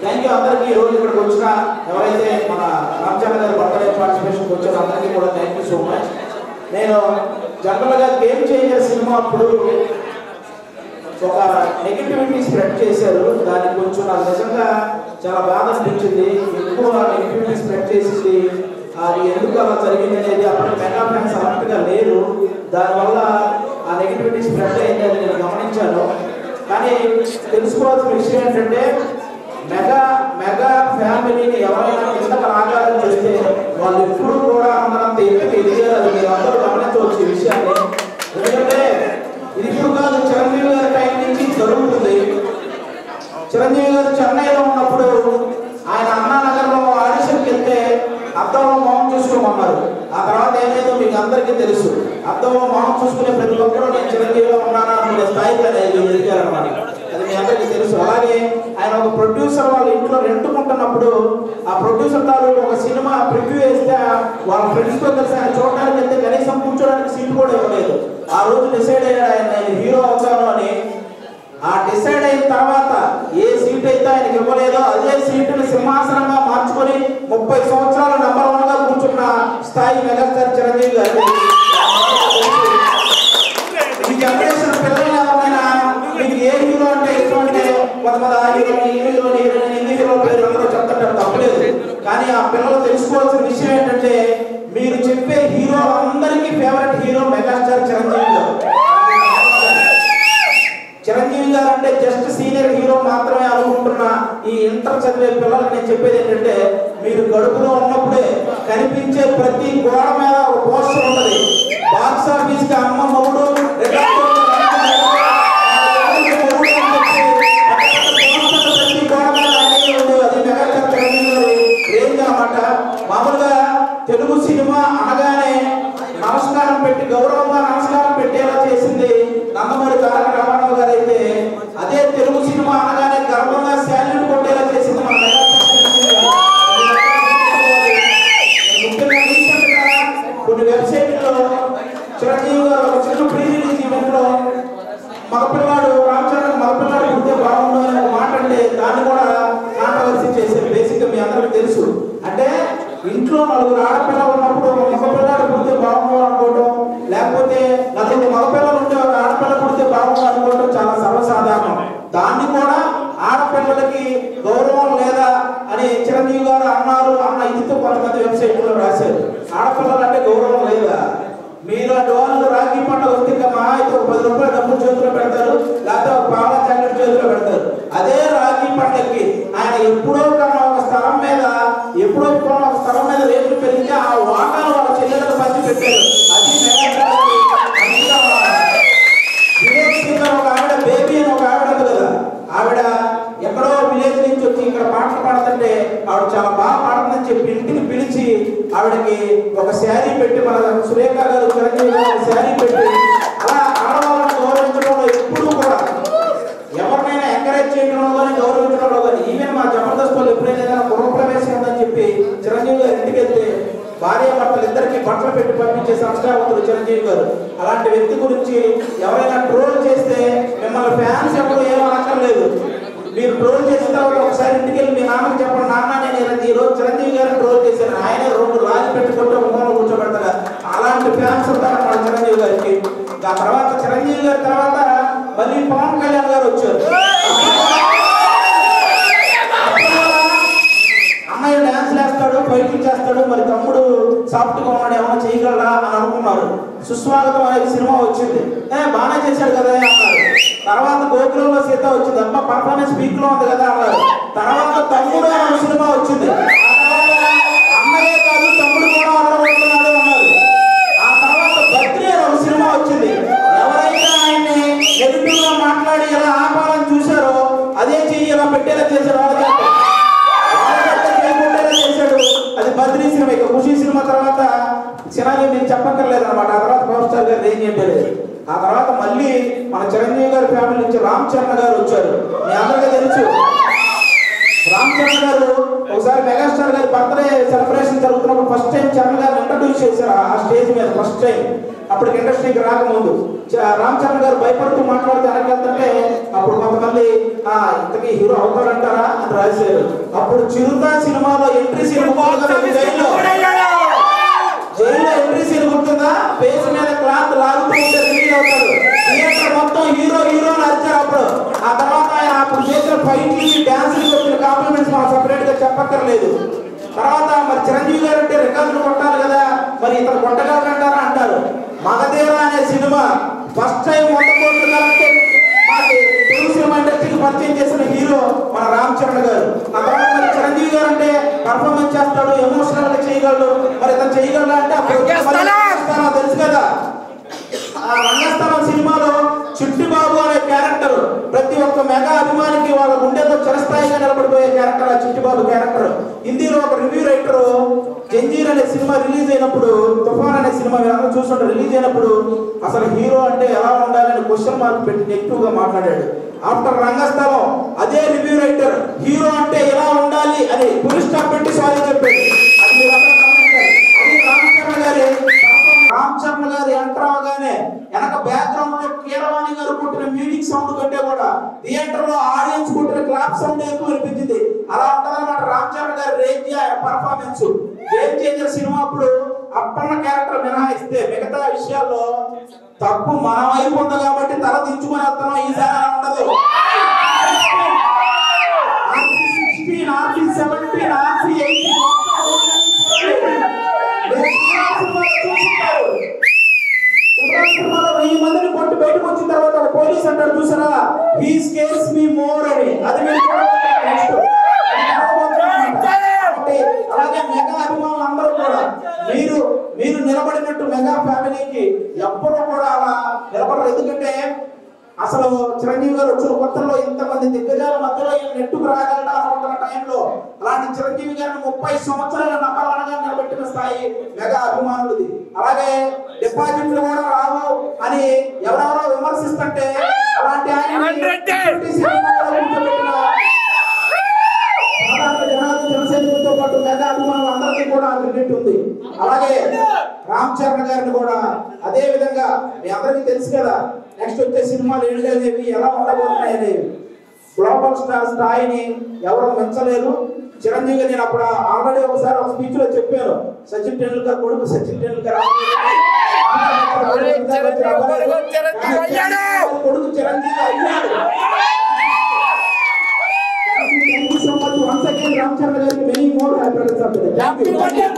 Thank you అందరికీ. ఈ రోజు ఇక్కడికి వచ్చిన ఎవరైతే మన రామచంద్ర గారి బర్త్డే పార్టిసిపేషన్కి వచ్చారో అందరికీ కూడా థ్యాంక్ యూ సో మచ్. నేను జనరల్గా గేమ్ చేంజర్ సినిమా అప్పుడు ఒక నెగిటివిటీ స్ప్రెడ్ చేశారు. దానికి కొంచెం నాకు నిజంగా చాలా బాధ అనిపించింది. ఎక్కువ నెగిటివిటీ స్ప్రెడ్ చేసింది అది ఎందుకు అలా జరిగింది అనేది అప్పటికి మెగా ఫ్యాన్స్ అలాంటిగా లేరు. దానివల్ల ఆ నెగిటివిటీ స్ప్రెడ్ అయింది అని నేను గమనించాను. కానీ తెలుసుకోవాల్సిన విషయం ఏంటంటే మెగా ఫ్యామిలీని ఎవరైనా ఇంతకు ఆగాలని చేస్తే వాళ్ళు ఎప్పుడు కూడా అందరంత ఎందుకు ఎదిగారు అది మీరు అందరూ గమనించవచ్చు ఈ విషయాన్ని. ఎందుకంటే ఇది ఇప్పుడు కాదు, చిరంజీవి గారి టైం నుంచి జరుగుతుంది. చిరంజీవి గారు చెన్నైలో ఉన్నప్పుడు ఆయన అన్నానగర్లో ఆడిషన్కి వెళ్తే అద్దంలో మొహం చూసుకోమన్నారు. ఆ తర్వాత ఏమైందో మీకు అందరికీ తెలుసు. అద్దంలో మొహం చూసుకునే ప్రతి ఒక్కరు నేను చిరంజీవిలో ఉన్నానా అనుకునే స్థాయికి ఎదిగారన్నమాట. అది మీ అందరికీ తెలుసు. అలాగే ఆయన ఒక ప్రొడ్యూసర్ వాళ్ళ ఇంట్లో రెంటుకుంటున్నప్పుడు ఆ ప్రొడ్యూసర్ తాలూకు ఒక సినిమా ప్రివ్యూ వేస్తే వాళ్ళ ఫ్రెండ్స్తో కలిసి ఆయన చూడడానికి వెళ్తే కనీసం కూర్చోడానికి సీట్ కూడా ఇవ్వలేదు. ఆ రోజు డిసైడ్ అయ్యాడు ఆయన నేను హీరో అవుతాను అని. ఆ డిసైడ్ అయిన తర్వాత ఏ సీట్ అయితే ఆయనకి ఇవ్వలేదో అదే సీటుని సింహాసనంగా మార్చుకొని 30 సంవత్సరాలు నంబర్ 1 గా కూర్చున్న స్థాయి మెగాస్టార్ చిరంజీవి గారు. ఈ జనరేషన్ పిల్లలు ఎవరైనా మీకు ఏ హీరో అంటే ఇష్టం అంటే కొంతమంది ఆ హీరోని ఈ హీరోని హిందీ హీరో పేరు అందరూ చెప్తుంటారు, తప్పలేదు. కానీ ఆ పిల్లలు తెలుసుకోవాల్సిన విషయం ఏంటంటే మీరు చెప్పే హీరో అందరికీ ఫేవరెట్ హీరో మెగాస్టార్ చిరంజీవి గారు. చిరంజీవి గారు అంటే జస్ట్ సీనియర్ హీరో మాత్రమే అనుకుంటున్న ఈ ఇంటర్ చదివే పిల్లలకు నేను చెప్పేది ఏంటంటే మీరు కడుపులో ఉన్నప్పుడే కనిపించే ప్రతి గోడ మీద ఒక పోస్టర్ ఉన్నది. బాక్స్ ఆఫీస్ కి అమ్మ మొగుడు మామూలుగా తెలుగు సినిమా అనగానే నమస్కారం పెట్టి గౌరవంగా నమస్కారం పెట్టేలా చేసింది నందమూరి తారక రామారావు గారు అయితే, అదే తెలుగు సినిమా అనగానే గర్వంగా శాల్యూట్ కొట్టేలా చేసింది మన ముఖ్యంగా రీసెంట్ గా కొన్ని వెబ్సైట్లో చిరంజీవి గారు ఒక చిన్న ప్రీ రిలీజ్ ఈవెంట్ లో మగపిల్లాడు రామచంద్ర మగపిల్లాడు పుడితే బాగుండు అని ఒక మాట అంటే దాన్ని కూడా కాంట్రవర్సీ చేశారు. బేసిక్ గా మీ అందరికీ తెలుసు. అంటే ఇంట్లో 4 ఆడపిల్లలు ఉన్నప్పుడు మగపిల్లాడు పుడితే బాగుండు అనుకోవడం, లేకపోతే 4 మగపిల్లలు ఉంటే ఒక ఆడపిల్ల పుడితే బాగుండు అనుకోవడం చాలా సర్వసాధారణం. దాన్ని కూడా ఆడపిల్లలకి గౌరవం లేదా అని చిరంజీవి గారు అన్నారు అన్న ఇదితో కొంతమంది వెబ్సైట్లో రాశారు. ఆడపిల్లలు అంటే గౌరవం లేదా? మీరు అటు వాళ్ళు రాఖీ పండుగ వస్తే మా అయితే ఒక 10 రూపాయలు డబ్బులు చేతిలో పెడతారు, లేకపోతే ఒక పావుల చాక్లెట్ చేతిలో పెడతారు. అదే రాఖీ పండుగకి ఆయన ఎప్పుడో కన్నా ఒక స్థలం మీద రేట్లు పెరిగితే ఆ వాటాలు వాళ్ళ చెల్లెలకు పంచి పెట్టారు. అది విలేజ్ సింగర్ ఒక ఆవిడ బేబీ అని ఒక ఆవిడ ఉంది కదా, ఆవిడ ఎక్కడో విలేజ్ నుంచి వచ్చి ఇక్కడ పాటలు పాడుతుంటే ఆవిడ చాలా బాగా పాడుతుందని చెప్పి ఇంటికి పిలిచి ఆవిడకి ఒక శారీ పెట్టి, మన సురేఖ గారు చిరంజీవి గారు శారీ పెట్టి అలా ఆడవాళ్ళని గౌరవించడంలో ఎప్పుడూ కూడా ఎవరినైనా ఎంకరేజ్ చేయడంలో కానీ గౌరవించడంలో కానీ ఈవెన్ మా జబర్దస్త్ వాళ్ళు ఎప్పుడైనా గృహప్రవేశం ఉందని చెప్పి చిరంజీవి గారు ఇంటికి వెళ్తే భార్య భర్తలు ఇద్దరికి బట్టలు పెట్టి పంపించే సంస్కారవంతుడు చిరంజీవి గారు. అలాంటి వ్యక్తి గురించి ఎవరైనా ట్రోల్ చేస్తే మిమ్మల్ని ఫ్యాన్స్ ఎప్పుడు ఏమనక్కర్లేదు. మీరు ట్రోల్ చేసిన తర్వాత ఒకసారి ఇంటికి వెళ్ళి మీ నాన్నకి చెప్పండి, నాన్న నేను ఈరోజు చిరంజీవి గారిని ట్రోల్ చేశాను, ఆయన 2 రాజు పెట్టుకుంటే మూల కూర్చోబెడతారు. అలాంటి ఫ్యాన్స్ ఉంటారు మన చిరంజీవి గారికి. ఆ తర్వాత చిరంజీవి గారి తర్వాత మళ్ళీ పవన్ కళ్యాణ్ గారు వచ్చారు. అన్నయ్య డాన్స్ వేస్తాడు, ఫైటింగ్ చేస్తాడు, మరి తమ్ముడు సాఫ్ట్ గా ఉన్నాడు, ఏమైనా చేయగలరా అని అనుకున్నారు. సుస్వాగతం అనే సినిమా వచ్చింది, బాగానే చేశాడు కదా అన్నారు. తర్వాత గోకులంలో సీత వచ్చింది, అమ్మ పర్ఫార్మెన్స్ పీక్ లో ఉంది కదా అన్నారు. తర్వాత తమ్ముడు అనే సినిమా వచ్చింది, అన్నయ్య కాదు తమ్ముడు కూడా అడగబడుతున్నాడు అన్నారు. ఆ తర్వాత బద్రి అనే ఒక సినిమా వచ్చింది. ఎవరైతే ఆయన్ని నెగిటివ్ గా మాట్లాడి ఎలా ఆపాలని చూశారో అదే చెయ్యి ఇలా పెట్టేలా చేశారు. చేశాడు. అది బద్రీ సినిమా. ఇక ఖుషి సినిమా తర్వాత సినిమాని నేను చెప్పక్కర్లేదు అనమాట. ఆ తర్వాత పవర్ స్టార్ గారు ఏం చేయలేదు. ఆ తర్వాత మళ్ళీ మన చిరంజీవి గారి ఫ్యామిలీ నుంచి రామ్ చరణ్ గారు వచ్చారు. మీ అందరికీ తెలుసు, రామ్ చరణ్ గారు ఒకసారి మెగాస్టార్ గారి బర్త్డే సెలబ్రేషన్ జరుగుతున్నప్పుడు ఫస్ట్ టైం చరణ్ గారిని ఇంట్రడ్యూస్ చేశారు ఆ స్టేజ్ మీద ఫస్ట్ టైం. అప్పటికి ఇండస్ట్రీకి రాకముందు రామ్ చరణ్ గారు భయపడుతూ మాట్లాడుతూ వెనకెళ్తుంటే అప్పుడు కొంతమంది ఇంతకీ హీరో అవుతాడంటారా అని రాశారు. అప్పుడు చిరుత సినిమాలో ఎంట్రీ సీన్ జైల్లో ఎంట్రీ సీన్ గుర్తుందా? ఫేస్ మీద క్లాత్ లాగుతూ ఉంటే రిలీజ్ అవుతాడు. థియేటర్ మొత్తం హీరో హీరో అని అరిచారు అప్పుడు. ఆ తర్వాత ఆయన అప్పుడు చేసిన ఫైట్లకి డాన్స్కి వచ్చిన కాంప్లిమెంట్స్ మనం సపరేట్ గా చెప్పక్కర్లేదు. తర్వాత మరి చిరంజీవి గారు అంటే రికార్డులు కొట్టాలి కదా, మరి ఇతను కొట్టగలరంటారా అంటారు. మగధీర అనే సినిమా ఫస్ట్ టైం 100 కోట్లు కలిపితే మాకు తెలుగు సినిమా ఇండస్ట్రీకి పరిచయం చేసిన హీరో మన రామ్ చరణ్ గారు. ఆ తర్వాత మరి చిరంజీవి గారు అంటే పర్ఫార్మెన్స్ చేస్తాడు, ఎమోషనల్ గా చేయగలడు. మరి ఇతను చేయగలడా అంటే అప్పుడు తెలుసు కదా. ఆ రంగస్థలం సినిమాలో చిట్టిబాబు అనే క్యారెక్టర్ ప్రతి ఒక్క మెగా అభిమానికి వాళ్ళ గుండెతో చిరస్థాయిగా నిలబడిపోయే క్యారెక్టర్ ఆ చిట్టిబాబు క్యారెక్టర్. హిందీలో ఒక రివ్యూ రైటర్ జంజీర్ అనే సినిమా రిలీజ్ అయినప్పుడు, తుఫాన్ అనే సినిమా మీరందరూ చూస్తుంటే రిలీజ్ అయినప్పుడు అసలు హీరో అంటే ఎలా ఉండాలని క్వశ్చన్ మార్క్ పెట్టి నెగిటివ్ గా మాట్లాడాడు. ఆఫ్టర్ రంగస్థలం అదే రివ్యూ రైటర్ హీరో అంటే ఎలా ఉండాలి అని ఫుల్ స్టాప్ పెట్టి సారీ చెప్పాడు. అది మీరందరూ గమనించాలి. అది రామ్ చరణ్ గారు ఎంటర్ అవగానే వెనక బ్యాక్గ్రౌండ్ లో కీరవాణి గారు కొట్టిన మ్యూజిక్ సౌండ్ కంటే కూడా థియేటర్ లో ఆడియన్స్ కొట్టిన క్లాప్ సౌండ్ ఎక్కువ వినిపించింది. అలా ఉంటదన్నమాట రామ్ చరణ్ గారి రేంజ్, ఆయన పర్ఫార్మెన్స్. గేమ్ చేంజర్ సినిమా అప్పుడు అప్పన్న క్యారెక్టర్ మినహాయిస్తే మిగతా విషయాల్లో తప్పు మన వైపు ఉంది కాబట్టి తల దించుకుని వెళ్తున్నాం. ఈసారి అలా ఉండదు. RC16, RC17, RC18 సినిమాలో 1000 మందిని కొట్టి బయటకు వచ్చిన తర్వాత ఒక పోలీస్ అంటారు చూసారా, హీ స్కేర్స్ మీ మోర్ అని. అది అలాగే మెగా అభిమానులు అందరూ కూడా మీరు నిలబడినట్టు మెగా ఫ్యామిలీకి ఎప్పుడూ కూడా అలా నిలబడరు. ఎందుకంటే అసలు చిరంజీవి గారు వచ్చిన కొత్తలో ఇంతమంది దిగ్గజాల మధ్యలో నెట్టుకు రాగలడా అనుకుంటున్న టైంలో అలాంటి చిరంజీవి గారిని 30 సంవత్సరాల నమ్మకాలుగా నిలబెట్టిన స్థాయి మెగా అభిమానులది. అలాగే డిపాజిట్లు కూడా రావు అని ఎవరెవరో విమర్శిస్తుంటే అలాంటి జనసేనతో పాటు మెగా అభిమానులు అందరికీ కూడా క్రెడిట్ ఉంది. అలాగే రామ్ చరణ్ గారిని కూడా అదే విధంగా మీ అందరికీ తెలుసు కదా, నెక్స్ట్ వచ్చే సినిమాలు ఏంటి అనేవి, ఎలా ఉండబోతున్నాయి అనేవి. గ్లోబల్ స్టార్ స్థాయిని ఎవరు మించలేరు. చిరంజీవి గారు నేను అప్పుడు ఆల్రెడీ ఒకసారి ఒక స్పీచ్ లో చెప్పాను, సచిన్ టెండూల్కర్ కొడుకు సచిన్ టెండూల్కర్ కొడుకు చిరంజీవి అయ్యాడు. Thank you so much once again, Ram Charan garu. Many more happy birthday.